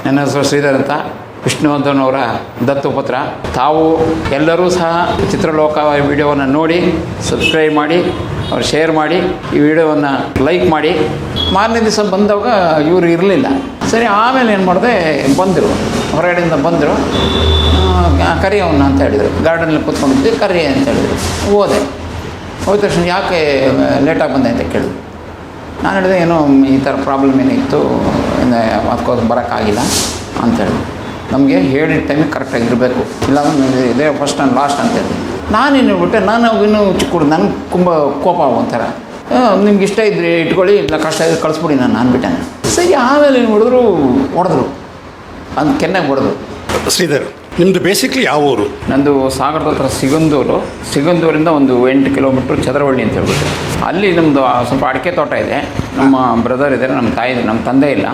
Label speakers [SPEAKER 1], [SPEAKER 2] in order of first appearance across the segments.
[SPEAKER 1] ನನ್ನ ಹೆಸರು ಶ್ರೀಧರ್ ಅಂತ, ವಿಷ್ಣುವರ್ಧನ್ ಅವರ ದತ್ತುಪುತ್ರ. ತಾವು ಎಲ್ಲರೂ ಸಹ ಚಿತ್ರಲೋಕ ವಿಡಿಯೋವನ್ನು ನೋಡಿ ಸಬ್ಸ್ಕ್ರೈಬ್ ಮಾಡಿ, ಅವ್ರು ಶೇರ್ ಮಾಡಿ, ಈ ವಿಡಿಯೋವನ್ನು ಲೈಕ್ ಮಾಡಿ. ಮಾರನೇ ದಿವಸ ಬಂದಾಗ ಇವರು ಇರಲಿಲ್ಲ. ಸರಿ, ಆಮೇಲೆ ಏನು ಮಾಡಿದೆ, ಬಂದರು, ಹೊರಗಡೆಯಿಂದ ಬಂದರು. ಕರಿಯವನ್ನ ಅಂತ ಹೇಳಿದರು. ಗಾರ್ಡನಲ್ಲಿ ಕೂತ್ಕೊಂಡಿದ್ದೆ, ಕರಿ ಅಂತ ಹೇಳಿದರು. ಹೋದ ತಕ್ಷಣ ಯಾಕೆ ಲೇಟಾಗಿ ಬಂದೆ ಅಂತ ಕೇಳಿದ್ರು. ನಾನು ಹೇಳಿದೆ, ಏನೋ ಈ ಥರ ಪ್ರಾಬ್ಲಮ್ ಏನಿತ್ತು, ಅದಕ್ಕೋಸ್ಕರ ಬರೋಕ್ಕಾಗಿಲ್ಲ ಅಂತೇಳಿ. ನಮಗೆ ಹೇಳಿದ ಟೈಮಿಗೆ ಕರೆಕ್ಟಾಗಿರಬೇಕು, ಇಲ್ಲಾಂದ್ರೆ ಇದೇ ಫಸ್ಟ್ ಆ್ಯಂಡ್ ಲಾಸ್ಟ್ ಅಂತ ಹೇಳಿದೆ. ನಾನೇನು ಹೇಳ್ಬಿಟ್ಟೆ, ನಾನು ಇನ್ನೂ ಚಿಕ್ಕ ನನಗೆ ತುಂಬ ಕೋಪ ಒಂಥರ. ನಿಮ್ಗೆ ಇಷ್ಟ ಇದ್ದರೆ ಇಟ್ಕೊಳ್ಳಿ, ಇಲ್ಲ ಕಷ್ಟ ಇದ್ರೆ ಕಳಿಸ್ಬಿಡಿ ನಾನು ಅಂದ್ಬಿಟ್ಟೆ. ಸರಿ, ಆಮೇಲೆ ಏನು ಹೊಡೆದ್ರು, ಅದು ಕೆನ್ನಾಗಿ ಹೊಡೆದ್ರು.
[SPEAKER 2] ಶ್ರೀಧರ್, ನಿಮ್ಮದು ಬೇಸಿಕ್ಲಿ ಯಾವ ಊರು?
[SPEAKER 1] ನಂದು ಸಾಗರದ ಹತ್ರ ಸಿಗಂದೂರಿಂದ ಒಂದು 8 ಕಿಲೋಮೀಟ್ರ್ ಚದರವಳ್ಳಿ ಅಂತ ಹೇಳ್ಬಿಟ್ಟು. ಅಲ್ಲಿ ನಮ್ಮದು ಸ್ವಲ್ಪ ಅಡಿಕೆ ತೋಟ ಇದೆ. ನಮ್ಮ ಬ್ರದರ್ ಇದ್ದಾರೆ, ನಮ್ಮ ತಂದೆ ಇಲ್ಲ.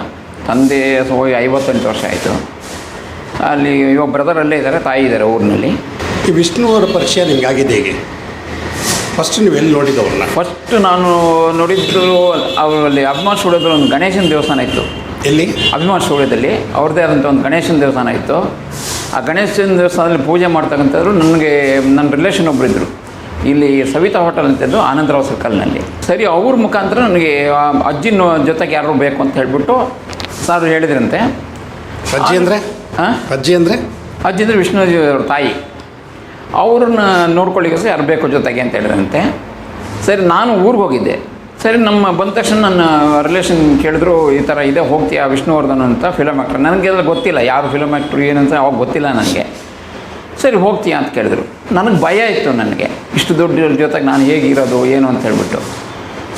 [SPEAKER 1] ತಂದೆ ಹೋಗಿ 58 ವರ್ಷ ಆಯಿತು. ಅಲ್ಲಿ ಇವಾಗ ಬ್ರದರ್ ಅಲ್ಲೇ ಇದ್ದಾರೆ, ತಾಯಿ ಇದ್ದಾರೆ ಊರಿನಲ್ಲಿ.
[SPEAKER 2] ಈ ವಿಷ್ಣು ಅವರ ಪರಿಚಯ ನಿಮ್ಗೆ ಆಗಿದೆ ಹೇಗೆ? ಫಸ್ಟ್ ನೀವು ಎಲ್ಲಿ ನೋಡಿದ್ದು ಅವ್ರನ್ನ?
[SPEAKER 1] ಫಸ್ಟ್ ನಾನು ನೋಡಿದ್ದು ಅವರಲ್ಲಿ ಅಭಿಮಾನ್ ಸ್ಟುಡಿಯೋದಲ್ಲಿ ಒಂದು ಗಣೇಶನ ದೇವಸ್ಥಾನ ಇತ್ತು.
[SPEAKER 2] ಎಲ್ಲಿ?
[SPEAKER 1] ಅಭಿಮಾನ್ ಸ್ಟುಡಿಯೋದಲ್ಲಿ ಅವ್ರದ್ದೇ ಆದಂಥ ಒಂದು ಗಣೇಶನ ದೇವಸ್ಥಾನ ಇತ್ತು. ಆ ಗಣೇಶನ ದೇವಸ್ಥಾನದಲ್ಲಿ ಪೂಜೆ ಮಾಡ್ತಕ್ಕಂಥವ್ರು ನನಗೆ ನನ್ನ ರಿಲೇಷನ್ ಒಬ್ಬರಿದ್ದರು. ಇಲ್ಲಿ ಸವಿತಾ ಹೋಟೆಲ್ ಅಂತಿದ್ದು ಆನಂದರಾವ್ ಸರ್ಕಲ್ನಲ್ಲಿ. ಸರಿ, ಅವ್ರ ಮುಖಾಂತರ ನನಗೆ ಅಜ್ಜಿನ ಜೊತೆಗೆ ಯಾರು ಬೇಕು ಅಂತ ಹೇಳಿಬಿಟ್ಟು ಸಾರು ಹೇಳಿದ್ರಂತೆ.
[SPEAKER 2] ಅಜ್ಜಿ ಅಂದರೆ?
[SPEAKER 1] ಹಾಂ,
[SPEAKER 2] ಅಜ್ಜಿ ಅಂದರೆ
[SPEAKER 1] ವಿಷ್ಣುಜಿ ಅವ್ರ ತಾಯಿ. ಅವ್ರನ್ನ ನೋಡ್ಕೊಳ್ಳಿಕ್ಕೆ ಯಾರು ಬೇಕು ಜೊತೆಗೆ ಅಂತ ಹೇಳಿದ್ರಂತೆ. ಸರಿ, ನಾನು ಊರಿಗೆ ಹೋಗಿದ್ದೆ. ಸರಿ, ನಮ್ಮ ಬಂದ ತಕ್ಷಣ ನನ್ನ ರಿಲೇಷನ್ ಕೇಳಿದ್ರು, ಈ ಥರ ಇದೆ, ಹೋಗ್ತೀಯಾ ವಿಷ್ಣುವರ್ಧನ್ ಅಂತ ಫಿಲಮ್ ಆ್ಯಕ್ಟ್ರ್. ನನಗೆಲ್ಲ ಗೊತ್ತಿಲ್ಲ ಯಾರು ಫಿಲಮ್ ಆ್ಯಕ್ಟ್ರು ಏನಂತ ಅವಾಗ ಗೊತ್ತಿಲ್ಲ ನನಗೆ. ಸರಿ, ಹೋಗ್ತೀಯಾ ಅಂತ ಕೇಳಿದ್ರು. ನನಗೆ ಭಯ ಇತ್ತು, ನನಗೆ ಇಷ್ಟು ದೊಡ್ಡ ಜೊತೆಗೆ ನಾನು ಹೇಗಿರೋದು ಏನು ಅಂತ ಹೇಳ್ಬಿಟ್ಟು.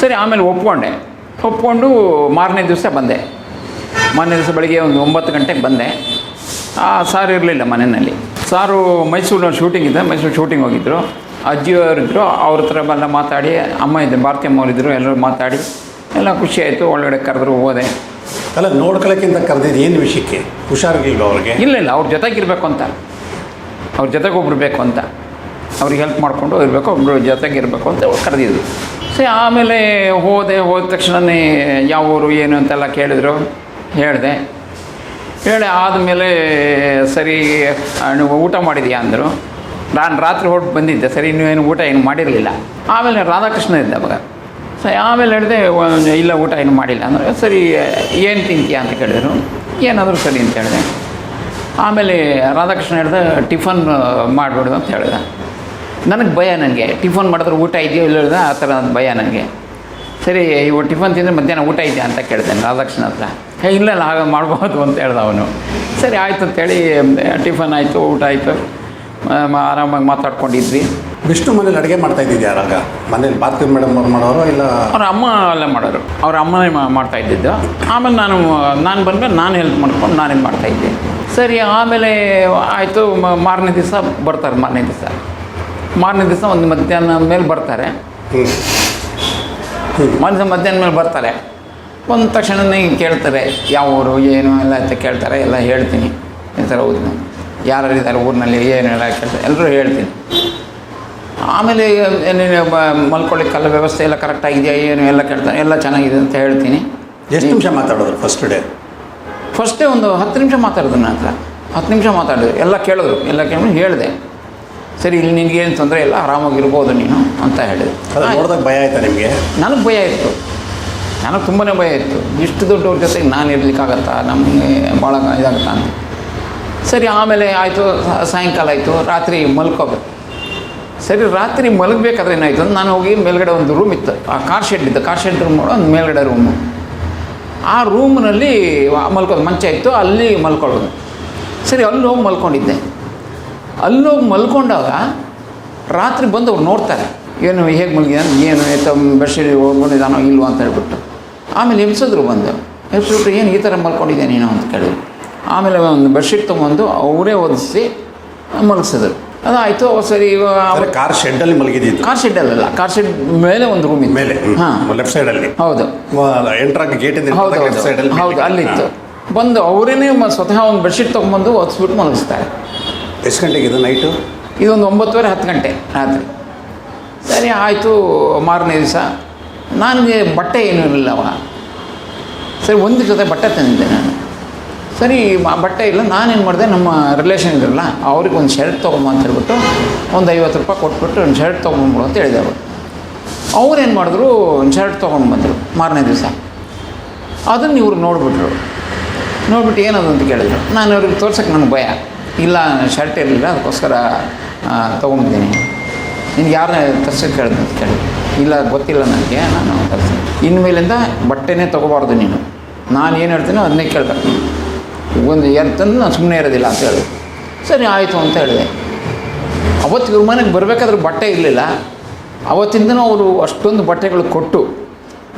[SPEAKER 1] ಸರಿ, ಆಮೇಲೆ ಒಪ್ಕೊಂಡು ಮಾರನೇ ದಿವಸ ಬಂದೆ. ಮಾರನೇ ದಿವಸ ಬೆಳಗ್ಗೆ ಒಂದು 9 ಗಂಟೆಗೆ ಬಂದೆ. ಸಾರು ಇರಲಿಲ್ಲ ಮನೆಯಲ್ಲಿ. ಸಾರು ಮೈಸೂರಿನ ಶೂಟಿಂಗ್ ಇದೆ, ಮೈಸೂರು ಶೂಟಿಂಗ್ ಹೋಗಿದ್ದರು. ಅಜ್ಜಿಯವರಿದ್ದರು, ಅವ್ರ ಹತ್ರ ಎಲ್ಲ ಮಾತಾಡಿ, ಅಮ್ಮ ಇದ್ದೆ, ಭಾರತಿ ಅಮ್ಮವರಿದ್ದರು, ಎಲ್ಲರೂ ಮಾತಾಡಿ ಎಲ್ಲ ಖುಷಿ ಆಯಿತು. ಒಳಗಡೆ ಕರೆದ್ರು, ಹೋದೆ.
[SPEAKER 2] ಅಲ್ಲ, ನೋಡ್ಕೊಳ್ಳೋಕ್ಕಿಂತ ಕರೆದಿದ್ದು ಏನು ವಿಷಯಕ್ಕೆ? ಹುಷಾರಿಲ್ಲ ಅವ್ರಿಗೆ?
[SPEAKER 1] ಇಲ್ಲ, ಅವ್ರ ಜೊತೆಗಿರಬೇಕು ಅಂತ, ಅವ್ರ ಜೊತೆಗೊಬ್ರು ಬೇಕು ಅಂತ, ಅವ್ರಿಗೆ ಹೆಲ್ಪ್ ಮಾಡಿಕೊಂಡು ಇರಬೇಕು, ಒಬ್ಬರು ಜೊತೆಗಿರಬೇಕು ಅಂತ ಕರೆದಿದ್ರು. ಸರಿ, ಆಮೇಲೆ ಹೋದ ತಕ್ಷಣವೇ ಯಾವ ಊರು ಏನು ಅಂತೆಲ್ಲ ಕೇಳಿದ್ರು. ಹೇಳಿ ಆದಮೇಲೆ ಸರಿ, ನೀವು ಊಟ ಮಾಡಿದೆಯಾ ಅಂದರು. ನಾನು ರಾತ್ರಿ ಹೊರಟು ಬಂದಿದ್ದೆ. ಸರಿ, ನೀವೇನು ಊಟ ಏನು ಮಾಡಿರಲಿಲ್ಲ. ಆಮೇಲೆ ರಾಧಾಕೃಷ್ಣ ಇದ್ದೆ ಅವಾಗ. ಸರಿ, ಆಮೇಲೆ ಹೇಳಿದೆ, ಇಲ್ಲ ಊಟ ಏನು ಮಾಡಿಲ್ಲ ಅಂದರೆ. ಸರಿ, ಏನು ತಿಂತೀಯಾ ಅಂತ ಕೇಳಿದ್ರು. ಏನಾದರೂ ಸರಿ ಅಂತ ಹೇಳಿದೆ. ಆಮೇಲೆ ರಾಧಾಕೃಷ್ಣ ಹೇಳಿದೆ, ಟಿಫನ್ ಮಾಡಿಬಿಡು ಅಂತ ಹೇಳಿದೆ. ನನಗೆ ಭಯ, ನನಗೆ ಟಿಫನ್ ಮಾಡಿದ್ರೆ ಊಟ ಇದೆಯೋ ಇಲ್ಲ ಹೇಳಿದೆ, ಆ ಥರ ಭಯ ನನಗೆ. ಸರಿ, ಇವು ಟಿಫನ್ ತಿಂದರೆ ಮಧ್ಯಾಹ್ನ ಊಟ ಇದೆಯಾ ಅಂತ ಕೇಳಿದೆ ರಾಧಾಕೃಷ್ಣ ಹತ್ರ. ಇಲ್ಲ ಹಾಗೆ ಮಾಡ್ಬೋದು ಅಂತ ಹೇಳ್ದೆ ಅವನು. ಸರಿ, ಆಯಿತು ಅಂತೇಳಿ ಟಿಫನ್ ಆಯಿತು, ಊಟ ಆಯಿತು, ಆರಾಮಾಗಿ ಮಾತಾಡ್ಕೊಂಡಿದ್ವಿ.
[SPEAKER 2] ವಿಷ್ಣು ಮನೇಲಿ ಅಡುಗೆ ಮಾಡ್ತಾ ಇದ್ದಿದ್ದು ಯಾರಾಗ? ಮನೇಲಿ ಭಾರತಿ ಮೇಡಮ್ ಅವ್ರು ಮಾಡೋರು, ಇಲ್ಲ
[SPEAKER 1] ಅವ್ರ ಅಮ್ಮ ಎಲ್ಲ ಮಾಡೋರು? ಅವ್ರ ಅಮ್ಮನೇ ಮಾಡ್ತಾಯಿದ್ದಿದ್ದು. ಆಮೇಲೆ ನಾನು ಬಂದಮೇಲೆ ನಾನು ಹೆಲ್ಪ್ ಮಾಡ್ಕೊಂಡು ನಾನೇನು ಮಾಡ್ತಾಯಿದ್ದೆ. ಸರಿ, ಆಮೇಲೆ ಆಯಿತು. ಮಾರನೇ ದಿವಸ ಬರ್ತಾರೆ. ಮಾರನೇ ದಿವಸ ಒಂದು ಮಧ್ಯಾಹ್ನ ಮೇಲೆ ಬರ್ತಾರೆ. ಮಧ್ಯಾಹ್ನ ಮೇಲೆ ಬರ್ತಾರೆ. ಬಂದ ತಕ್ಷಣನೇ ಕೇಳ್ತಾರೆ, ಯಾವ ಊರು ಏನು ಎಲ್ಲ ಅಂತ ಕೇಳ್ತಾರೆ. ಎಲ್ಲ ಹೇಳ್ತೀನಿ, ಈ ಥರ ಊರಿನ ಯಾರಿದ್ದಾರೆ ಊರಿನಲ್ಲಿ ಏನು ಎಲ್ಲ ಕೇಳ್ತಾರೆ, ಎಲ್ಲರೂ ಹೇಳ್ತೀನಿ. ಆಮೇಲೆ ಏನೇನು ಮಲ್ಕೊಳ್ಳಿಕ್ಕೆಲ್ಲ ವ್ಯವಸ್ಥೆ ಎಲ್ಲ ಕರೆಕ್ಟಾಗಿದೆಯಾ ಏನು ಎಲ್ಲ ಕೇಳ್ತಾರೆ. ಎಲ್ಲ ಚೆನ್ನಾಗಿದೆ ಅಂತ ಹೇಳ್ತೀನಿ.
[SPEAKER 2] ಎಷ್ಟು ನಿಮಿಷ ಮಾತಾಡೋದು
[SPEAKER 1] ಫಸ್ಟೇ ಒಂದು 10 ನಿಮಿಷ ಮಾತಾಡಿದ್ರು ನನ್ನ ಹತ್ರ. 10 ನಿಮಿಷ ಮಾತಾಡಿದ್ರು, ಎಲ್ಲ ಕೇಳಿದ್ರು. ಎಲ್ಲ ಕೇಳಿ ಹೇಳಿದೆ, ಸರಿ, ಇಲ್ಲಿ ನಿನಗೇನು ತೊಂದರೆ ಇಲ್ಲ, ಆರಾಮಾಗಿರ್ಬೋದು ನೀನು ಅಂತ ಹೇಳಿದೆ.
[SPEAKER 2] ನೋಡಿದಾಗ ಭಯ ಆಯ್ತಾ ನಿಮಗೆ?
[SPEAKER 1] ನನಗೆ ಭಯ ಇತ್ತು, ನನಗೆ ತುಂಬಾ ಭಯ ಇತ್ತು. ಇಷ್ಟು ದೊಡ್ಡವ್ರ ಜೊತೆಗೆ ನಾನು ಇರಲಿಕ್ಕಾಗತ್ತಾ, ನಮಗೆ ಭಾಳ ಇದಾಗತ್ತಾ ಅಂತ. ಸರಿ, ಆಮೇಲೆ ಆಯಿತು. ಸಾಯಂಕಾಲ ಆಯಿತು, ರಾತ್ರಿ ಮಲ್ಕೋಬೇಕು. ಸರಿ, ರಾತ್ರಿ ಮಲಗಬೇಕಾದ್ರೆ ಏನಾಯಿತು, ನಾನು ಹೋಗಿ ಮೇಲ್ಗಡೆ ಒಂದು ರೂಮ್ ಇತ್ತು, ಆ ಕಾರ್ ಶೆಡ್ ರೂಮ್ ಮಾಡೋ ಒಂದು ಮೇಲ್ಗಡೆ ರೂಮು. ಆ ರೂಮ್ನಲ್ಲಿ ಮಲ್ಕೋದು, ಮಂಚ ಇತ್ತು, ಅಲ್ಲಿ ಮಲ್ಕೊಳ್ಳೋದು. ಸರಿ, ಅಲ್ಲಿ ಹೋಗಿ ಮಲ್ಕೊಂಡಿದ್ದೆ. ಅಲ್ಲೋಗಿ ಮಲ್ಕೊಂಡಾಗ ರಾತ್ರಿ ಬಂದು ಅವ್ರು ನೋಡ್ತಾರೆ, ಏನು ಹೇಗೆ ಮಲಗಿದಾನೆ, ಏನು ಬೆಡ್ಶೀಟ್ ಹೋಗ್ಕೊಂಡಿದ್ದಾನೋ ಇಲ್ವೋ ಅಂತ ಹೇಳ್ಬಿಟ್ಟು. ಆಮೇಲೆ ಎಬ್ಸಿದ್ರು, ಎಬ್ಸಿಬಿಟ್ಟು ಏನು ಈ ಥರ ಮಲ್ಕೊಂಡಿದ್ದೆ ನೀನು ಅಂತ ಕೇಳಿದ್ರು. ಆಮೇಲೆ ಒಂದು ಬೆಡ್ಶೀಟ್ ತೊಗೊಂಡು ಅವರೇ ಒದಿಸಿ ಮಲಗಿಸಿದ್ರು. ಅದಾಯಿತು. ಸರಿ,
[SPEAKER 2] ಕಾರ್ ಶೆಡ್ಡಲ್ಲಿ ಮಲಗಿದ್ದು?
[SPEAKER 1] ಕಾರ್ ಶೆಡ್ಡಲ್ಲ, ಕಾರ್ ಶೆಡ್ ಮೇಲೆ ಒಂದು ರೂಮ್ ಇತ್ತು
[SPEAKER 2] ಮೇಲೆ. ಹಾಂ, ಲೆಫ್ಟ್ ಸೈಡಲ್ಲಿ.
[SPEAKER 1] ಹೌದು,
[SPEAKER 2] ಎಂಟ್ರಾಗಿ ಗೇಟಿಂದ
[SPEAKER 1] ಹೌದು, ಅಲ್ಲಿತ್ತು. ಬಂದು ಅವರೇ ಸ್ವತಃ ಒಂದು ಬೆಡ್ಶೀಟ್ ತೊಗೊಂಬಂದು ಒದಿಸ್ಬಿಟ್ಟು ಮಲಗಿಸ್ತಾರೆ.
[SPEAKER 2] ಎಷ್ಟು ಗಂಟೆಗೆ ಇದು ನೈಟು?
[SPEAKER 1] ಇದೊಂದು 9:30 10 ಗಂಟೆ ರಾತ್ರಿ. ಸರಿ, ಆಯಿತು. ಮಾರನೇ ದಿವಸ ನನಗೆ ಬಟ್ಟೆ ಏನೂ ಇರಲಿಲ್ಲ ಅವಾಗ. ಸರಿ, ಒಂದು ಜೊತೆ ಬಟ್ಟೆ ತಂದಿದ್ದೆ ನಾನು. ಸರಿ ಬಟ್ಟೆ ಇಲ್ಲ, ನಾನೇನು ಮಾಡಿದೆ, ನಮ್ಮ ರಿಲೇಷನ್ ಇದ್ರಲ್ಲ ಅವ್ರಿಗೆ ಒಂದು ಶರ್ಟ್ ತೊಗೊಂಬ ಅಂತ ಹೇಳ್ಬಿಟ್ಟು ಒಂದು 50 ರೂಪಾಯಿ ಕೊಟ್ಬಿಟ್ಟು ಒಂದು ಶರ್ಟ್ ತೊಗೊಂಡ್ಬಿಡು ಅಂತ ಹೇಳಿದೆ ಅವರು. ಅವ್ರೇನು ಮಾಡಿದ್ರು, ಒಂದು ಶರ್ಟ್ ತೊಗೊಂಡು ಬಂದರು ಮಾರನೇ ದಿವಸ. ಅದನ್ನು ಇವ್ರು ನೋಡಿಬಿಟ್ರು. ನೋಡ್ಬಿಟ್ಟು ಏನದು ಅಂತ ಕೇಳಿದ್ರು. ನಾನು ಅವ್ರಿಗೆ ತೋರ್ಸೋಕ್ಕೆ ನನಗೆ ಭಯ, ಇಲ್ಲ ಶರ್ಟ್ ಇರಲಿಲ್ಲ ಅದಕ್ಕೋಸ್ಕರ ತೊಗೊಂಡಿದ್ದೀನಿ. ನಿನ್ಗೆ ಯಾರನ್ನ ತರ್ಸೋಕ್ಕೆ ಕೇಳಿದೆ ಅಂತ ಕೇಳಿ, ಇಲ್ಲ ಗೊತ್ತಿಲ್ಲ ನನಗೆ, ನಾನು ತರಿಸ್ತೀನಿ. ಇನ್ಮೇಲಿಂದ ಬಟ್ಟೆನೇ ತೊಗೋಬಾರ್ದು ನೀನು, ನಾನು ಏನು ಹೇಳ್ತೀನೋ ಅದನ್ನೇ ಕೇಳ್ಬೇಕು ನೀನು, ಒಂದು ತಂದು ನಾನು ಸುಮ್ಮನೆ ಇರೋದಿಲ್ಲ ಅಂತ ಹೇಳಿದೆ. ಸರಿ ಆಯಿತು ಅಂತ ಹೇಳಿದೆ. ಅವತ್ತು ಇವ್ರ ಮನೆಗೆ ಬರಬೇಕಾದ್ರೆ ಬಟ್ಟೆ ಇರಲಿಲ್ಲ. ಅವತ್ತಿಂದನೂ ಅವರು ಅಷ್ಟೊಂದು ಬಟ್ಟೆಗಳು ಕೊಟ್ಟು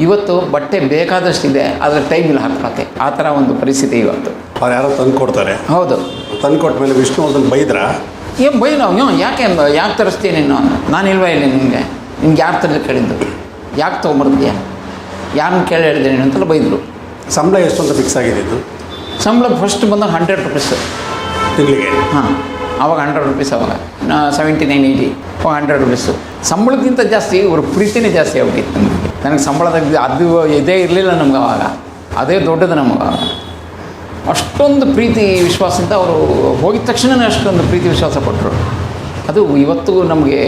[SPEAKER 1] ಇವತ್ತು ಬಟ್ಟೆ ಬೇಕಾದಷ್ಟಿದೆ, ಆದರೆ ಟೈಮ್ ಇಲ್ಲ ಹಾಕೋಕ್ಕೆ. ಆ ಥರ ಒಂದು ಪರಿಸ್ಥಿತಿ ಇವತ್ತು.
[SPEAKER 2] ಅವ್ರು ಯಾರೋ ತಂದು ಕೊಡ್ತಾರೆ.
[SPEAKER 1] ಹೌದು,
[SPEAKER 2] ತಂದು ಕೊಟ್ಟ ಮೇಲೆ ವಿಷ್ಣುವರ್ಧನ್ ಬೈದ್ರಾ?
[SPEAKER 1] ಏನು ಬೈ ನಾವು ಯಾಕೆ ತರಿಸ್ತೀನಿ ನೀನು, ನಾನು ಇಲ್ವಾ ಇಲ್ಲ ನಿಮಗೆ ಯಾರು ತರಲಿಕ್ಕೆ ಕೇಳಿದ್ದು, ಯಾಕೆ ತೊಗೊಂಬರ್ತೀಯ, ಯಾರನ್ನ ಕೇಳಿ ಹೇಳಿದೆ ನೀನು ಅಂತೆಲ್ಲ ಬೈದರು.
[SPEAKER 2] ಸಂಬಳ ಎಷ್ಟು ಅಂತ ಫಿಕ್ಸ್ ಆಗಿದ್ದು?
[SPEAKER 1] ಸಂಬಳ ಫಸ್ಟ್ ಬಂದಾಗ 100 ರೂಪೀಸು
[SPEAKER 2] ತಿಂಗಳಿಗೆ.
[SPEAKER 1] ಹಾಂ, ಆವಾಗ 100 ರೂಪೀಸ್, ಅವಾಗ 79-80 100 ರೂಪೀಸು. ಸಂಬಳಕ್ಕಿಂತ ಜಾಸ್ತಿ ಇವ್ರ ಪ್ರೀತಿನೇ ಜಾಸ್ತಿ ಆಗ್ಬಿಟ್ಟಿತ್ತು ನನಗೆ ಸಂಬಳದಾಗ. ಅದು ಇದೇ ಇರಲಿಲ್ಲ ನಮ್ಗೆ ಅವಾಗ, ಅದೇ ದೊಡ್ಡದು ನಮಗೆ. ಅಷ್ಟೊಂದು ಪ್ರೀತಿ ವಿಶ್ವಾಸದಿಂದ ಅವರು ಹೋಗಿದ ತಕ್ಷಣವೇ ಅಷ್ಟೊಂದು ಪ್ರೀತಿ ವಿಶ್ವಾಸ ಕೊಟ್ಟರು. ಅದು ಇವತ್ತು ನಮಗೆ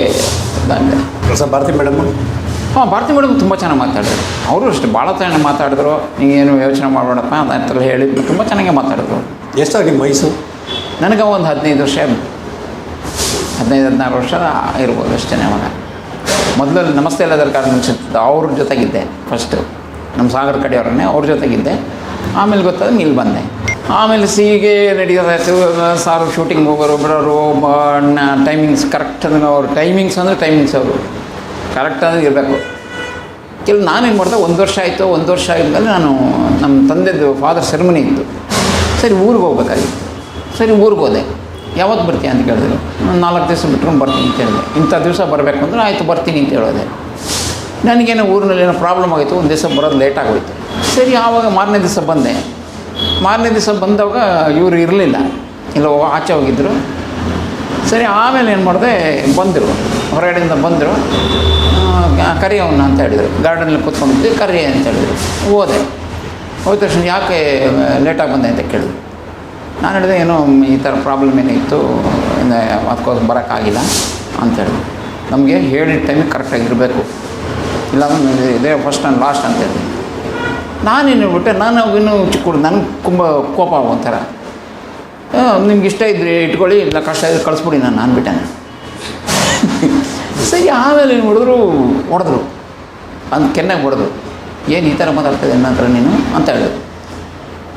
[SPEAKER 2] ಭಾರತಿ ಮೇಡಮ್.
[SPEAKER 1] ಹಾಂ, ಭಾರತಿ ಮೇಡಮ್ ತುಂಬ ಚೆನ್ನಾಗಿ ಮಾತಾಡಿದ್ರು. ಅವರು ಅಷ್ಟೇ ಭಾಳ ಚೆನ್ನಾಗಿ ಮಾತಾಡಿದ್ರು. ನೀವೇನು ಯೋಚನೆ ಮಾಡಬೇಡಪ್ಪ ಅಂತ ಹೇಳಿ ತುಂಬ ಚೆನ್ನಾಗೇ ಮಾತಾಡಿದ್ರು.
[SPEAKER 2] ಎಷ್ಟಾಗಿ ನಿಮ್ಮ ವಯಸ್ಸು?
[SPEAKER 1] ನನಗೆ ಒಂದು 15 ವರ್ಷ, 15-16 ವರ್ಷ ಇರ್ಬೋದು ಅಷ್ಟೇ. ಅವಾಗ ಮೊದಲು ನಮಸ್ತೆ ಎಲ್ಲದರ ಕಾರಣ ಅನಿಸುತ್ತೆ ಅವ್ರ ಜೊತೆಗಿದ್ದೆ ಫಸ್ಟು, ನಮ್ಮ ಸಾಗರ ಕಡೆಯವರನ್ನೇ ಅವ್ರ ಜೊತೆಗಿದ್ದೆ. ಆಮೇಲೆ ಗೊತ್ತಾದ ಇಲ್ಲಿ ಬಂದೆ. ಆಮೇಲೆ ಹೀಗೆ ನಡೆಯೋದಾಯಿತು. ಸಾರು ಶೂಟಿಂಗ್ ಹೋಗೋರು ಬಿಡೋರು, ಟೈಮಿಂಗ್ಸ್ ಕರೆಕ್ಟ್ ಅಂದರೆ ಅವ್ರ ಟೈಮಿಂಗ್ಸ್ ಅಂದರೆ ಟೈಮಿಂಗ್ಸ್ ಅವರು ಕರೆಕ್ಟ್ ಅಂದರೆ ಇರಬೇಕು. ನಾನೇನು ಮಾಡಿದೆ, 1 ವರ್ಷ ಆಯಿತು. 1 ವರ್ಷ ಆಗಿದ್ಮೇಲೆ ನಾನು ನಮ್ಮ ತಂದೆದು ಫಾದರ್ ಸೆರೆಮನಿ ಇತ್ತು. ಸರಿ ಊರಿಗೆ ಹೋಗ್ಬೇಕಾಗಿತ್ತು. ಸರಿ ಊರಿಗೆ ಹೋದೆ. ಯಾವತ್ತು ಬರ್ತೀಯ ಅಂತ ಕೇಳಿದ್ರು. 4 ದಿವಸ ಬಿಟ್ಕೊಂಡು ಬರ್ತೀನಿ ಅಂತ ಹೇಳಿದೆ. ಇಂಥ ದಿವಸ ಬರಬೇಕು ಅಂದರೆ ಆಯಿತು ಬರ್ತೀನಿ ಅಂತ ಹೇಳಿದೆ. ನನಗೇನೋ ಊರಿನಲ್ಲಿ ಏನೋ ಪ್ರಾಬ್ಲಮ್ ಆಗಿತ್ತು, ಒಂದು ದಿವಸ ಬರೋದು ಲೇಟ್ ಆಗೋಯಿತು. ಸರಿ ಆವಾಗ ಮಾರನೇ ದಿವಸ ಬಂದೆ. ಮಾರನೇ ದಿವಸ ಬಂದಾಗ ಇವರು ಇರಲಿಲ್ಲ, ಇಲ್ಲ ಆಚೆ ಹೋಗಿದ್ದರು. ಸರಿ ಆಮೇಲೆ ಏನು ಮಾಡಿದೆ, ಬಂದರು, ಹೊರಗಡೆಯಿಂದ ಬಂದರು. ಕರಿಯವನ್ನ ಅಂತ ಹೇಳಿದರು. ಗಾರ್ಡನಲ್ಲಿ ಕೂತ್ಕೊಂಡಿದ್ದೆ, ಕರಿ ಅಂತ ಹೇಳಿದರು. ಹೋದೆ. ಹೋದ ತಕ್ಷಣ ಯಾಕೆ ಲೇಟಾಗಿ ಬಂದೆ ಅಂತ ಕೇಳಿದ್ರು. ನಾನು ಹೇಳಿದೆ, ಏನೋ ಈ ಥರ ಪ್ರಾಬ್ಲಮ್ ಏನಿತ್ತು, ಅದಕ್ಕೋಸ್ಕರ ಬರೋಕ್ಕಾಗಿಲ್ಲ ಅಂತ ಹೇಳಿದೆ. ನಮಗೆ ಹೇಳಿದ ಟೈಮಿಗೆ ಕರೆಕ್ಟಾಗಿರಬೇಕು, ಇಲ್ಲಾಂದ್ರೆ ಇದೇ ಫಸ್ಟ್ ಆ್ಯಂಡ್ ಲಾಸ್ಟ್ ಅಂತ ಹೇಳಿದೆ. ನಾನೇನು ಹೇಳ್ಬಿಟ್ಟೆ, ನಾನು ಇನ್ನೂ ಚಿಕ್ಕ ನನಗೆ ತುಂಬ ಕೋಪ ಒಂಥರ. ನಿಮ್ಗೆ ಇಷ್ಟ ಇದ್ದರೆ ಇಟ್ಕೊಳ್ಳಿ, ಇಲ್ಲ ಕಷ್ಟ ಇದ್ರೆ ಕಳಿಸ್ಬಿಡಿ ನಾನು ಅಂದ್ಬಿಟ್ಟೆ. ಸರಿ ಆಮೇಲೆ ಏನು ಮಾಡಿದ್ರು, ಹೊಡೆದ್ರು, ಅಂದು ಕೆನ್ನಾಗಿ ಹೊಡೆದ್ರು. ಏನು ಈ ಥರ ಮಾತಾಡ್ತದೆ ನನ್ನ ಹತ್ರ ನೀನು ಅಂತ ಹೇಳಿದ್ರು.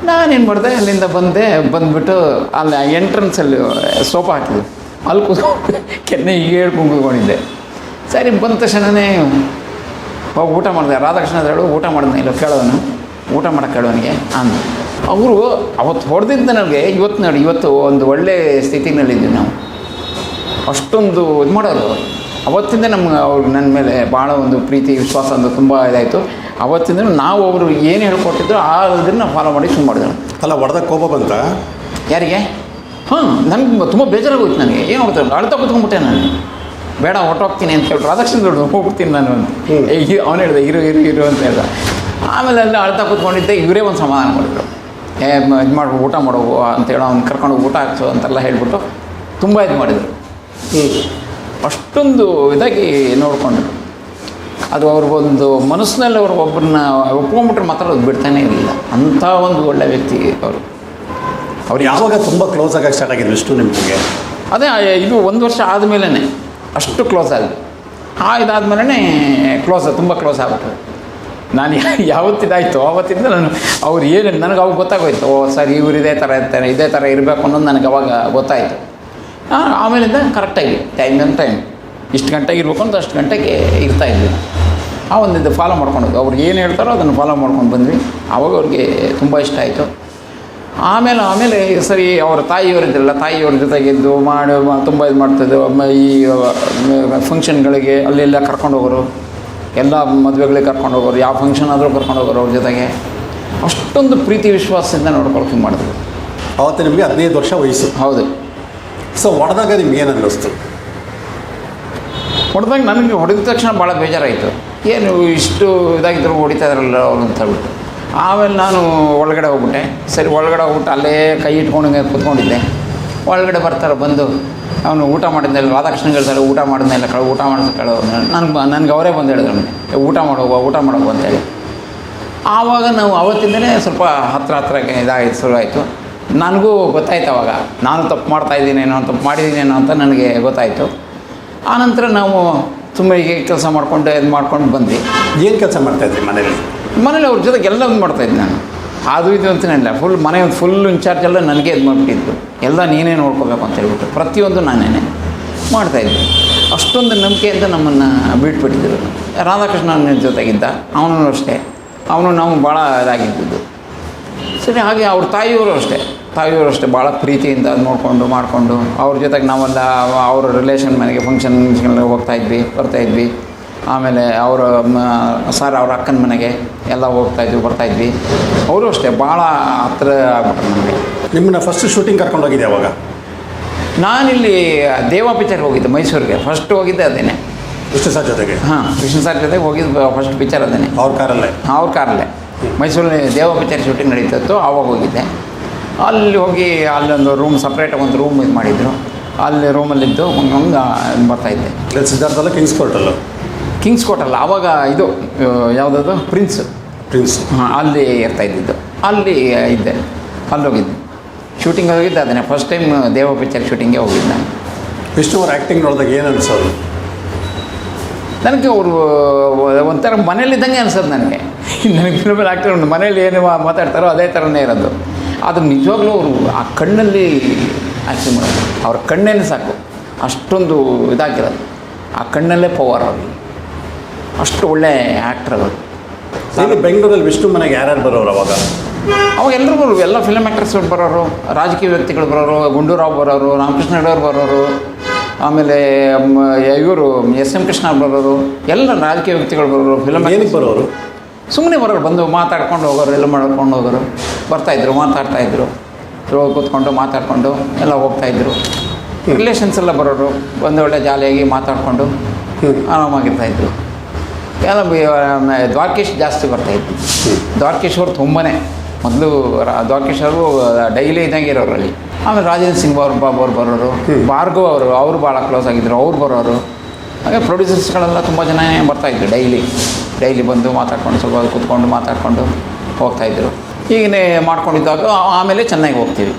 [SPEAKER 1] ನಾನೇನು ಮಾಡಿದೆ, ಅಲ್ಲಿಂದ ಬಂದುಬಿಟ್ಟು ಅಲ್ಲಿ ಎಂಟ್ರೆನ್ಸಲ್ಲಿ ಸೋಫಾ ಹಾಕಿದ್ರು, ಅಲ್ಲಿ ಕೂತ್ಕೊಂಡು ಕೆನ್ನೆ ಹೀಗೆ ಹೇಳ್ಕೊಂಡು ಕೂತ್ಕೊಂಡಿದ್ದೆ. ಸರಿ ಬಂದ ತಕ್ಷಣವೇ ಹೋಗಿ ಊಟ ಮಾಡಿದೆ. ರಾಧಾಕೃಷ್ಣ ಹೇಳು ಊಟ ಮಾಡಿದ್ನ ಇಲ್ಲ ಕೇಳೋನು, ಊಟ ಮಾಡೋಕ್ಕೆ ಕೇಳೋನಿಗೆ ಅಂದು. ಅವರು ಅವತ್ತು ಹೊಡೆದಿದ್ದು ನನಗೆ ಇವತ್ತು ನೋಡಿ, ಇವತ್ತು ಒಂದು ಒಳ್ಳೆಯ ಸ್ಥಿತಿನಲ್ಲಿದ್ದೀವಿ ನಾವು. ಅಷ್ಟೊಂದು ಇದು ಮಾಡೋರು. ಅವತ್ತಿಂದ ನಮ್ಗೆ ಅವ್ರು ನನ್ನ ಮೇಲೆ ಭಾಳ ಒಂದು ಪ್ರೀತಿ ವಿಶ್ವಾಸ ಅಂತ ತುಂಬ ಇದಾಯಿತು. ಅವತ್ತಿಂದ ನಾವು ಅವರು ಏನು ಹೇಳ್ಕೊಟ್ಟಿದ್ರು ಅದನ್ನು ಫಾಲೋ ಮಾಡಿ ಸುಮ್ಮನೆ ಮಾಡಿದ್ರು.
[SPEAKER 2] ಅಲ್ಲ, ಹೊಡೆದ ಕೋಪ ಬಂತ
[SPEAKER 1] ಯಾರಿಗೆ? ಹಾಂ, ನನಗೆ ತುಂಬ ಬೇಜಾರಾಗೋಯ್ತು. ನನಗೆ ಏನು ಹೋಗ್ತಾರೆ, ಅಳ್ತಾ ಕೂತ್ಕೊಂಡ್ಬಿಟ್ಟೆ ನಾನು. ಬೇಡ ಹೊಟ್ಟೋಗ್ತೀನಿ ಅಂತ ಹೇಳ್ಬಿಟ್ಟು ರಾಧಾಕೃಷ್ಣ ದೊಡ್ಡ ಹೋಗ್ಬಿಡ್ತೀನಿ ನಾನು ಅಂತ. ಅವನು ಹೇಳಿದೆ ಇರು ಅಂತ ಹೇಳ್ದ. ಆಮೇಲೆ ಅಲ್ಲಿ ಅಳ್ತಾ ಕೂತ್ಕೊಂಡಿದ್ದೆ. ಇವರೇ ಒಂದು ಸಮಾಧಾನ ಮಾಡಿದ್ರು. ಇದು ಮಾಡಿ ಊಟ ಮಾಡೋವು ಅಂತೇಳಿ ಅವ್ನು ಕರ್ಕೊಂಡು ಊಟ ಹಾಕ್ಸು ಅಂತೆಲ್ಲ ಹೇಳಿಬಿಟ್ಟು ತುಂಬ ಇದು ಮಾಡಿದರು. ಅಷ್ಟೊಂದು ಇದಾಗಿ ನೋಡಿಕೊಂಡ್ರು. ಅದು ಅವ್ರಿಗೊಂದು ಮನಸ್ಸಿನಲ್ಲಿ ಅವ್ರು ಒಬ್ಬರನ್ನ ಒಪ್ಕೊಂಡ್ಬಿಟ್ರೆ ಮಾತಾಡೋದು ಬಿಡ್ತಾನೆ ಇರಲಿಲ್ಲ. ಅಂಥ ಒಂದು ಒಳ್ಳೆಯ ವ್ಯಕ್ತಿ ಅವರು.
[SPEAKER 2] ಅವ್ರು ಯಾವಾಗ ತುಂಬ ಕ್ಲೋಸ್ ಆಗೋಕ್ಕೆ ಸ್ಟಾರ್ಟ್ ಆಗಿದ್ರು ವಿಷ್ಣು ನಿಮಗೆ?
[SPEAKER 1] ಅದೇ ಇದು 1 ವರ್ಷ ಆದಮೇಲೆ ಅಷ್ಟು ಕ್ಲೋಸ್ ಆಗಿದೆ. ಇದಾದಮೇಲೆ ತುಂಬ ಕ್ಲೋಸ್ ಆಗ್ಬಿಟ್ರು. ನಾನು ಯಾವತ್ತಿದಾಯಿತು ಆವತ್ತಿಂದ ನಾನು ಅವ್ರು ಏನು ನನಗೆ ಅವಾಗ ಗೊತ್ತಾಗೋಯ್ತು. ಸರ್ ಇವ್ರು ಇದೇ ಥರ ಇರಬೇಕು ಅನ್ನೋದು ನನಗೆ ಅವಾಗ ಗೊತ್ತಾಯಿತು. ಆಮೇಲಿಂದ ಕರೆಕ್ಟಾಗಿ ಟೈಮ್ ಇಷ್ಟು ಗಂಟೆಗೆ ಇರಬೇಕು ಅಂತ ಅಷ್ಟು ಗಂಟೆಗೆ ಇರ್ತಾಯಿದ್ವಿ. ಆ ಒಂದು ಫಾಲೋ ಮಾಡ್ಕೊಂಡು ಅವ್ರು ಏನು ಹೇಳ್ತಾರೋ ಅದನ್ನು ಫಾಲೋ ಮಾಡ್ಕೊಂಡು ಬಂದ್ವಿ. ಆವಾಗ ಅವ್ರಿಗೆ ತುಂಬ ಇಷ್ಟ ಆಯಿತು. ಆಮೇಲೆ ಸರಿ ಅವ್ರ ತಾಯಿಯವರಿದ್ರಲ್ಲ, ತಾಯಿಯವ್ರ ಜೊತೆಗಿದ್ದು ತುಂಬ ಇದು ಮಾಡ್ತಿದ್ದು. ಈ ಫಂಕ್ಷನ್ಗಳಿಗೆ ಅಲ್ಲೆಲ್ಲ ಕರ್ಕೊಂಡು ಹೋಗೋರು, ಎಲ್ಲ ಮದುವೆಗಳಿಗೆ ಕರ್ಕೊಂಡು ಹೋಗೋರು, ಯಾವ ಫಂಕ್ಷನ್ ಆದರೂ ಕರ್ಕೊಂಡು ಹೋಗೋರು ಅವ್ರ ಜೊತೆಗೆ. ಅಷ್ಟೊಂದು ಪ್ರೀತಿ ವಿಶ್ವಾಸದಿಂದ ನೋಡ್ಕೊಳ್ತೀನಿ ಮಾಡಿದ್ರು.
[SPEAKER 2] ಅವತ್ತು ನಿಮಗೆ 15 ವರ್ಷ ವಯಸ್ಸು.
[SPEAKER 1] ಹೌದು.
[SPEAKER 2] ಸೊ ಹೊಡೆದಾಗ ನಿಮ್ಗೆ ಏನು ಅನ್ನಿಸ್ತು?
[SPEAKER 1] ಹೊಡೆದಾಗ ನನಗೆ ಹೊಡೆದ ತಕ್ಷಣ ಭಾಳ ಬೇಜಾರಾಯಿತು. ಏನು ಇಷ್ಟು ಇದಾಗಿದ್ದರು ಹೊಡಿತಾ ಇದ್ರಲ್ಲ ಅವ್ರು ಅಂತ ಹೇಳ್ಬಿಟ್ಟು. ಆಮೇಲೆ ನಾನು ಒಳಗಡೆ ಹೋಗ್ಬಿಟ್ಟೆ. ಸರಿ ಒಳಗಡೆ ಹೋಗ್ಬಿಟ್ಟು ಅಲ್ಲೇ ಕೈ ಇಟ್ಕೊಂಡು ಕೂತ್ಕೊಂಡಿದ್ದೆ. ಒಳಗಡೆ ಬರ್ತಾರೆ ಬಂದು ಅವನು ಊಟ ಮಾಡಿದ್ನೆಲ್ಲ ರಾಧಾಕೃಷ್ಣ ಹೇಳ್ತಾರೆ, ಊಟ ಮಾಡಿದ್ನೆಲ್ಲ ಊಟ ಮಾಡಿದ ನನಗೆ ಅವರೇ ಬಂದು ಹೇಳಿದ್ರು ನನಗೆ ಊಟ ಮಾಡೋಗು ಅಂತೇಳಿ. ಆವಾಗ ನಾವು ಅವತ್ತಿಂದಲೇ ಸ್ವಲ್ಪ ಹತ್ರಕ್ಕೆ ಇದಾಗಿದ್ದು ಶುರು ಆಯಿತು. ನನಗೂ ಗೊತ್ತಾಯ್ತು ಅವಾಗ ನಾನು ತಪ್ಪು ಮಾಡ್ತಾಯಿದ್ದೀನೇನೋ, ತಪ್ಪು ಮಾಡಿದ್ದೀನೇನೋ ಅಂತ ನನಗೆ ಗೊತ್ತಾಯಿತು. ಆನಂತರ ನಾವು ತುಂಬ ಹೀಗೆ ಕೆಲಸ ಮಾಡ್ಕೊಂಡು ಇದು ಮಾಡ್ಕೊಂಡು ಬಂದ್ವಿ.
[SPEAKER 2] ಏನು ಕೆಲಸ ಮಾಡ್ತಾಯಿದ್ರಿ
[SPEAKER 1] ಮನೇಲಿ ಅವ್ರ ಜೊತೆಗೆ ಎಲ್ಲ ಮಾಡ್ತಾಯಿದ್ದೆ ನಾನು. ಅದು ಇದು ಅಂತೇನಿಲ್ಲ, ಮನೆ ಫುಲ್ ಇನ್ಚಾರ್ಜ್ ಎಲ್ಲ ನನಗೆ ಇದು ಮಾಡಿಬಿಟ್ಟಿದ್ದು. ಎಲ್ಲ ನೀನೇ ನೋಡ್ಕೋಬೇಕು ಅಂತ ಹೇಳ್ಬಿಟ್ಟು ಪ್ರತಿಯೊಂದು ನಾನೇ ಮಾಡ್ತಾಯಿದ್ದೆ. ಅಷ್ಟೊಂದು ನಂಬಿಕೆಯಿಂದ ನಮ್ಮನ್ನು ಬಿಟ್ಬಿಟ್ಟಿದ್ದರು. ರಾಧಾಕೃಷ್ಣನ ಜೊತೆಗಿದ್ದ ಅವನು ಅಷ್ಟೇ, ನಾವು ಭಾಳ ಇದಾಗಿದ್ದು. ಸರಿ, ಹಾಗೆ ಅವ್ರ ತಾಯಿಯವರು ಅಷ್ಟೇ ಭಾಳ ಪ್ರೀತಿಯಿಂದ ಅದು ಮಾಡಿಕೊಂಡು ಅವ್ರ ಜೊತೆಗೆ ನಾವೆಲ್ಲ ಅವ್ರ ರಿಲೇಷನ್ ಮನೆಗೆ ಫಂಕ್ಷನ್ಗೆಲ್ಲ ಹೋಗ್ತಾಯಿದ್ವಿ ಬರ್ತಾಯಿದ್ವಿ. ಆಮೇಲೆ ಅವ್ರ ಅಕ್ಕನ ಮನೆಗೆ ಎಲ್ಲ ಬರ್ತಾಯಿದ್ವಿ. ಅವರು ಅಷ್ಟೇ ಭಾಳ ಹತ್ರ ಆಗ್ಬಿಟ್ರು ನಮಗೆ.
[SPEAKER 2] ನಿಮ್ಮನ್ನ ಫಸ್ಟ್ ಶೂಟಿಂಗ್ ಕರ್ಕೊಂಡು ಹೋಗಿದ್ದೆ ಅವಾಗ?
[SPEAKER 1] ನಾನಿಲ್ಲಿ ದೇವ ಪಿಕ್ಚರ್ ಹೋಗಿದ್ದೆ ಮೈಸೂರಿಗೆ. ಫಸ್ಟ್ ಹೋಗಿದ್ದೆ ಅದೇನೆ,
[SPEAKER 2] ವಿಷ್ಣು ಸರ್ ಜೊತೆಗೆ.
[SPEAKER 1] ವಿಷ್ಣು ಸರ್ ಜೊತೆಗೆ ಹೋಗಿದ್ದು ಫಸ್ಟ್ ಪಿಕ್ಚರ್ ಅದೇನೆ, ಅವ್ರ ಕಾರಲ್ಲೇ. ಮೈಸೂರಲ್ಲಿ ದೇವ ಪಿಕ್ಚರ್ ಶೂಟಿಂಗ್ ನಡೀತಿತ್ತು, ಆವಾಗ ಹೋಗಿದ್ದೆ. ಅಲ್ಲಿ ಹೋಗಿ ಅಲ್ಲೊಂದು ರೂಮ್ ಸಪ್ರೇಟಾಗಿ ಒಂದು ರೂಮ್ ಇದು ಮಾಡಿದ್ರು. ಅಲ್ಲಿ ರೂಮಲ್ಲಿದ್ದು ಹಂಗೆ ಬರ್ತಾಯಿದ್ದೆ.
[SPEAKER 2] ಸಿದ್ಧಾರ್ಥಲ್ಲ
[SPEAKER 1] ಕಿಂಗ್ಸ್ ಕೋರ್ಟಲ್ಲ, ಆವಾಗ ಇದು ಯಾವುದದು ಪ್ರಿನ್ಸ್. ಅಲ್ಲಿ ಇರ್ತಾಯಿದ್ದು. ಅಲ್ಲಿ ಇದ್ದೆ, ಅಲ್ಲಿ ಹೋಗಿದ್ದೆ ಶೂಟಿಂಗ್ ಹೋಗಿದ್ದೆ. ಅದನ್ನೇ ಫಸ್ಟ್ ಟೈಮ್ ದೇವ ಪಿಕ್ಚರ್ ಶೂಟಿಂಗ್ಗೆ ಹೋಗಿದ್ದೆ ನಾನು.
[SPEAKER 2] ವಿಷ್ಣು ಅವ್ರ ಆ್ಯಕ್ಟಿಂಗ್ ನೋಡಿದಾಗ ಏನು ಅನಿಸೋದು?
[SPEAKER 1] ನನಗೆ ಅವರು ಒಂಥರ ಮನೇಲಿದ್ದಂಗೆ ಅನಿಸೋದು ನನಗೆ. ಫಿಲ್ಮಲ್ಲಿ ಆ್ಯಕ್ಟರ್ ಮನೇಲಿ ಏನು ಮಾತಾಡ್ತಾರೋ ಅದೇ ಥರನೇ ಇರೋದು. ಅದು ನಿಜವಾಗ್ಲೂ ಅವರು ಆ ಕಣ್ಣಲ್ಲಿ ಆ್ಯಕ್ಟಿಂಗ್ ಮಾಡೋದು, ಅವ್ರ ಕಣ್ಣೇನೆ ಸಾಕು, ಅಷ್ಟೊಂದು ಇದಾಗಿರೋದು. ಆ ಕಣ್ಣಲ್ಲೇ ಪವರ್ ಅವ್ರಿಗೆ, ಅಷ್ಟು ಒಳ್ಳೆ ಆ್ಯಕ್ಟರ್ ಅವರು.
[SPEAKER 2] ಬೆಂಗಳೂರಲ್ಲಿ ವಿಷ್ಣು ಮನೆಗೆ ಯಾರ್ಯಾರು ಬರೋರು ಅವಾಗ
[SPEAKER 1] ಎಲ್ಲರೂ ಬರೋರು, ಎಲ್ಲ ಫಿಲ್ಮ್ ಆ್ಯಕ್ಟರ್ಸ್ ಬರೋರು, ರಾಜಕೀಯ ವ್ಯಕ್ತಿಗಳು ಬರೋರು, ಗುಂಡೂರಾವ್ ಬರೋರು, ರಾಮಕೃಷ್ಣ ಹೆಗಡೆ ಬರೋರು, ಆಮೇಲೆ ಇವರು SM ಕೃಷ್ಣ ಬರೋರು, ಎಲ್ಲ ರಾಜಕೀಯ ವ್ಯಕ್ತಿಗಳು ಬರೋರು. ಫಿಲ್ಮ್
[SPEAKER 2] ಏನಕ್ಕೆ ಬರೋರು?
[SPEAKER 1] ಸುಮ್ಮನೆ ಬರೋರು, ಬಂದು ಮಾತಾಡ್ಕೊಂಡು ಹೋಗೋರು, ಎಲ್ಲ ಮಾಡ್ಕೊಂಡು ಹೋಗೋರು, ಬರ್ತಾಯಿದ್ರು, ಮಾತಾಡ್ತಾಯಿದ್ರು, ಕೂತ್ಕೊಂಡು ಮಾತಾಡಿಕೊಂಡು ಎಲ್ಲ ಹೋಗ್ತಾಯಿದ್ರು. ರಿಲೇಷನ್ಸ್ ಎಲ್ಲ ಬರೋರು, ಒಂದು ಒಳ್ಳೆ ಜಾಲಿಯಾಗಿ ಮಾತಾಡಿಕೊಂಡು ಆರಾಮಾಗಿರ್ತಾಯಿದ್ರು. ಎಲ್ಲ ದ್ವಾರಕೀಶ್ ಜಾಸ್ತಿ ಬರ್ತಾಯಿದ್ರು. ದ್ವಾರಕೀಶ್ ಅವರು ತುಂಬಾ ಮೊದಲು ದ್ವಾರಕೀಶ್ ಅವರು ಡೈಲಿ ಇದ್ದಂಗೆ ಇರೋರಲ್ಲಿ. ಆಮೇಲೆ ರಾಜೇಂದ್ರ ಸಿಂಗ್ ಬಾಬು ಅವ್ರು ಬರೋರು, ಭಾರ್ಗವ್ ಅವರು ಭಾಳ ಕ್ಲೋಸ್ ಆಗಿದ್ದರು, ಅವ್ರು ಬರೋರು. ಹಾಗೆ ಪ್ರೊಡ್ಯೂಸರ್ಸ್ಗಳೆಲ್ಲ ತುಂಬ ಜನ ಬರ್ತಾಯಿದ್ರು. ಡೈಲಿ ಬಂದು ಮಾತಾಡ್ಕೊಂಡು ಸ್ವಲ್ಪ ಕೂತ್ಕೊಂಡು ಮಾತಾಡಿಕೊಂಡು ಹೋಗ್ತಾಯಿದ್ರು. ಹೀಗೇ ಮಾಡ್ಕೊಂಡಿದ್ದಾಗ ಆಮೇಲೆ ಚೆನ್ನಾಗಿ ಹೋಗ್ತೀವಿ.